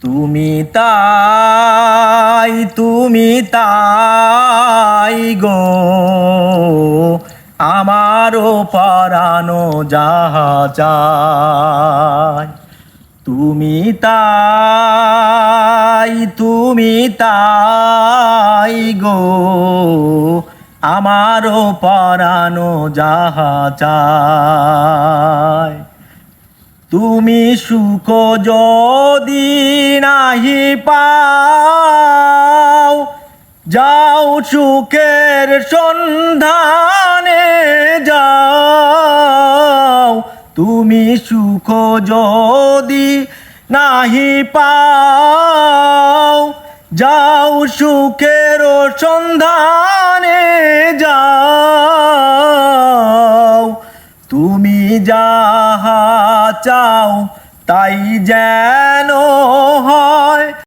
তুমি তাই গো আমারও পরানো যাহা চায়। তুমি তাই গো আমারও পরানো যাহা চায়। তুমি সুখ যদি নাহি পাও, যাও সুখের সন্ধানে যাও। তুমি সুখ যদি নাহি পাও, যাও সুখের সন্ধানে যাও। তুমি যাহা চাও তাই যেন